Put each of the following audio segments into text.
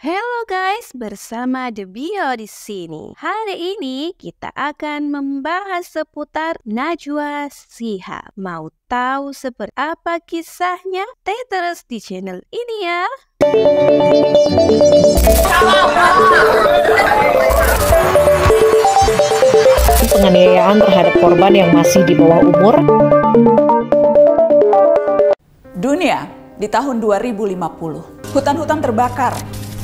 Hello guys, bersama The Bio di sini. Hari ini kita akan membahas seputar Najwa Shihab. Mau tahu seperti apa kisahnya? Stay terus di channel ini ya. Penganiayaan terhadap korban yang masih di bawah umur. Dunia di tahun 2050, hutan-hutan terbakar.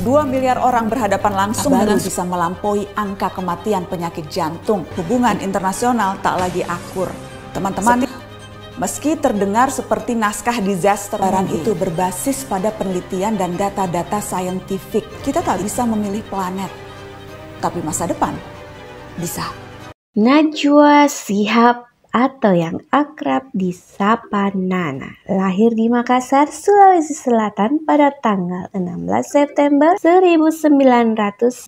2 miliar orang berhadapan langsung baru bisa melampaui angka kematian penyakit jantung. Hubungan internasional tak lagi akur. Teman-teman, meski terdengar seperti naskah disaster, barang itu berbasis pada penelitian dan data-data saintifik. Kita tak bisa memilih planet, tapi masa depan bisa. Najwa Shihab atau yang akrab disapa Nana, lahir di Makassar, Sulawesi Selatan pada tanggal 16 September 1977.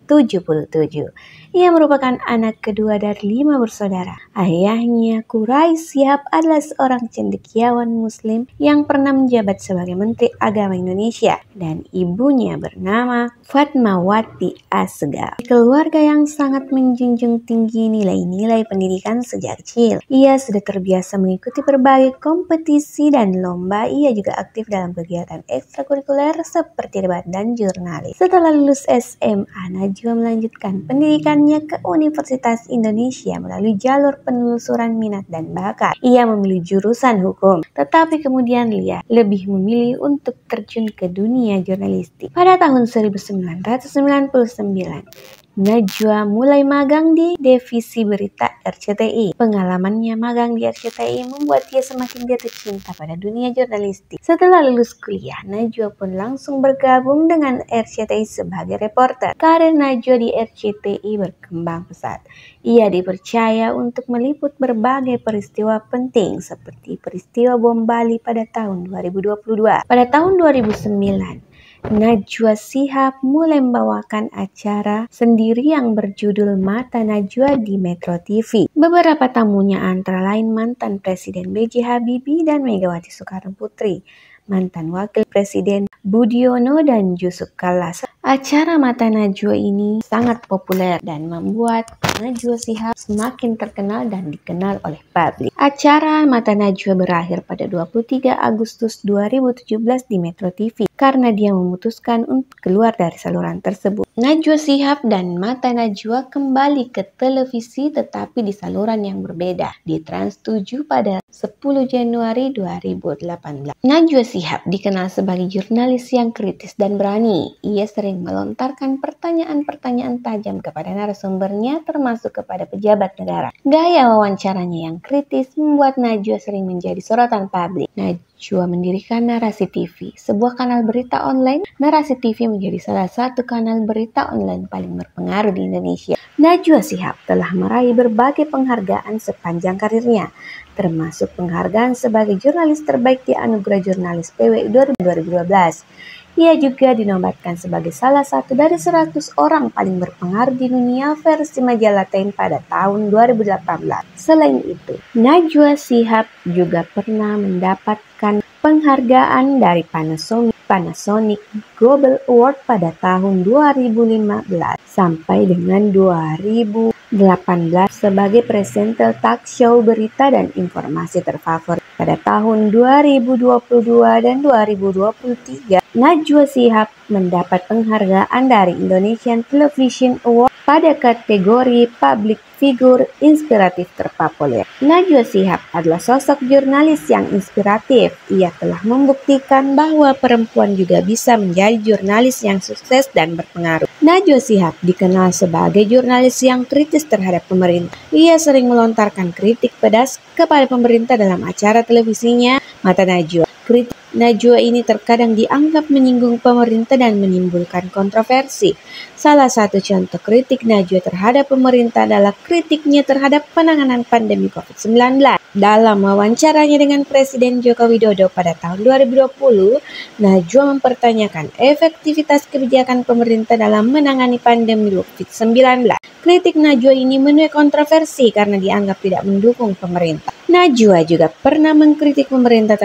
Ia merupakan anak kedua dari 5 bersaudara. Ayahnya, Quraish Shihab, adalah seorang cendekiawan Muslim yang pernah menjabat sebagai Menteri Agama Indonesia, dan ibunya bernama Fatmawati Asgar. Keluarga yang sangat menjunjung tinggi nilai-nilai pendidikan sejak kecil. Ia sudah terbiasa mengikuti berbagai kompetisi dan lomba. Ia juga aktif dalam kegiatan ekstrakurikuler seperti debat dan jurnalis. Setelah lulus SMA, Najwa melanjutkan pendidikannya ke Universitas Indonesia melalui jalur penelusuran minat dan bakat. Ia memilih jurusan hukum, tetapi kemudian ia lebih memilih untuk terjun ke dunia jurnalistik. Pada tahun 1999, Najwa mulai magang di divisi berita RCTI. Pengalamannya magang di RCTI membuat dia semakin jatuh cinta pada dunia jurnalistik. Setelah lulus kuliah, Najwa pun langsung bergabung dengan RCTI sebagai reporter. Karir Najwa di RCTI berkembang pesat. Ia dipercaya untuk meliput berbagai peristiwa penting seperti peristiwa bom Bali pada tahun 2022. Pada tahun 2009, Najwa Shihab mulai membawakan acara sendiri yang berjudul Mata Najwa di Metro TV. Beberapa tamunya antara lain mantan Presiden B.J. Habibie dan Megawati Soekarno Putri, mantan Wakil Presiden Budiono dan Yusuf Kalla. Acara Mata Najwa ini sangat populer dan membuat Najwa Shihab semakin terkenal dan dikenal oleh publik. Acara Mata Najwa berakhir pada 23 Agustus 2017 di Metro TV karena dia memutuskan untuk keluar dari saluran tersebut. Najwa Shihab dan Mata Najwa kembali ke televisi tetapi di saluran yang berbeda, di Trans 7 pada 10 Januari 2018. Najwa Shihab dikenal sebagai jurnalis yang kritis dan berani. Ia sering melontarkan pertanyaan-pertanyaan tajam kepada narasumbernya, termasuk kepada pejabat negara. Gaya wawancaranya yang kritis membuat Najwa sering menjadi sorotan publik. Najwa mendirikan Narasi TV, sebuah kanal berita online. Narasi TV menjadi salah satu kanal berita online paling berpengaruh di Indonesia. Najwa Shihab telah meraih berbagai penghargaan sepanjang karirnya, termasuk penghargaan sebagai jurnalis terbaik di Anugerah Jurnalis PWI 2012. Ia juga dinobatkan sebagai salah satu dari 100 orang paling berpengaruh di dunia versi majalah Time pada tahun 2018. Selain itu, Najwa Shihab juga pernah mendapatkan penghargaan dari Panasonic Global Award pada tahun 2015 sampai dengan 2018 sebagai presenter talk show berita dan informasi terfavorit. Pada tahun 2022 dan 2023, Najwa Shihab mendapat penghargaan dari Indonesian Television Award pada kategori Public Figure Inspiratif terpopuler. Najwa Shihab adalah sosok jurnalis yang inspiratif. Ia telah membuktikan bahwa perempuan juga bisa menjadi jurnalis yang sukses dan berpengaruh. Najwa Shihab dikenal sebagai jurnalis yang kritis terhadap pemerintah. Ia sering melontarkan kritik pedas kepada pemerintah dalam acara televisinya Mata Najwa. Kritik Najwa ini terkadang dianggap menyinggung pemerintah dan menimbulkan kontroversi. Salah satu contoh kritik Najwa terhadap pemerintah adalah kritiknya terhadap penanganan pandemi COVID-19. Dalam wawancaranya dengan Presiden Joko Widodo pada tahun 2020, Najwa mempertanyakan efektivitas kebijakan pemerintah dalam menangani pandemi COVID-19. Kritik Najwa ini menuai kontroversi karena dianggap tidak mendukung pemerintah. Najwa juga pernah mengkritik pemerintah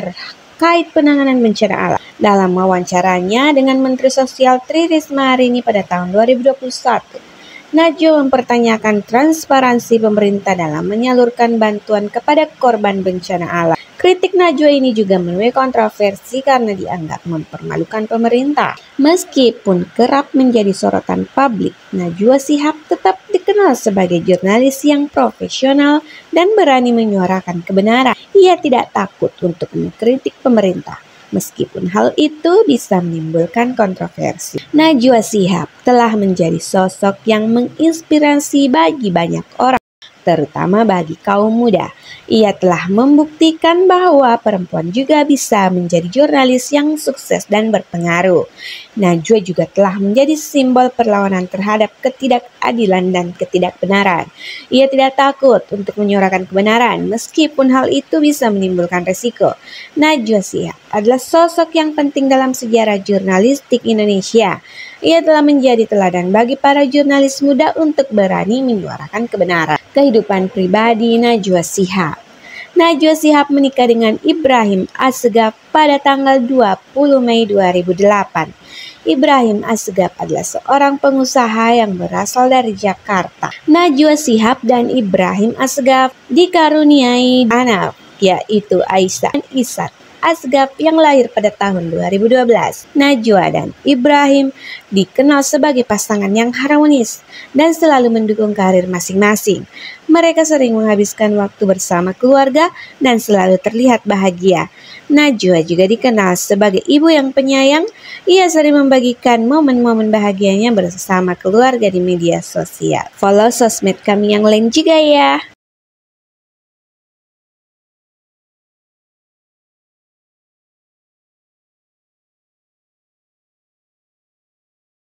terkait penanganan bencana alam. Dalam wawancaranya dengan Menteri Sosial Tri Risma hari ini pada tahun 2021, Najwa mempertanyakan transparansi pemerintah dalam menyalurkan bantuan kepada korban bencana alam. Kritik Najwa ini juga menuai kontroversi karena dianggap mempermalukan pemerintah. Meskipun kerap menjadi sorotan publik, Najwa Shihab tetap dikenal sebagai jurnalis yang profesional dan berani menyuarakan kebenaran. Ia tidak takut untuk mengkritik pemerintah, meskipun hal itu bisa menimbulkan kontroversi. Najwa Shihab telah menjadi sosok yang menginspirasi bagi banyak orang, terutama bagi kaum muda. Ia telah membuktikan bahwa perempuan juga bisa menjadi jurnalis yang sukses dan berpengaruh. Najwa juga telah menjadi simbol perlawanan terhadap ketidakadilan dan ketidakbenaran. Ia tidak takut untuk menyuarakan kebenaran meskipun hal itu bisa menimbulkan resiko. Najwa Shihab adalah sosok yang penting dalam sejarah jurnalistik Indonesia. Ia telah menjadi teladan bagi para jurnalis muda untuk berani menyuarakan kebenaran. Kehidupan pribadi Najwa Shihab. Najwa Shihab menikah dengan Ibrahim Assegaf pada tanggal 20 Mei 2008. Ibrahim Assegaf adalah seorang pengusaha yang berasal dari Jakarta. Najwa Shihab dan Ibrahim Assegaf dikaruniai anak, yaitu Aisyah dan Ishak Assegaf yang lahir pada tahun 2012. Najwa dan Ibrahim dikenal sebagai pasangan yang harmonis dan selalu mendukung karir masing-masing. Mereka sering menghabiskan waktu bersama keluarga dan selalu terlihat bahagia. Najwa juga dikenal sebagai ibu yang penyayang. Ia sering membagikan momen-momen bahagianya bersama keluarga di media sosial. Follow sosmed kami yang lain juga ya.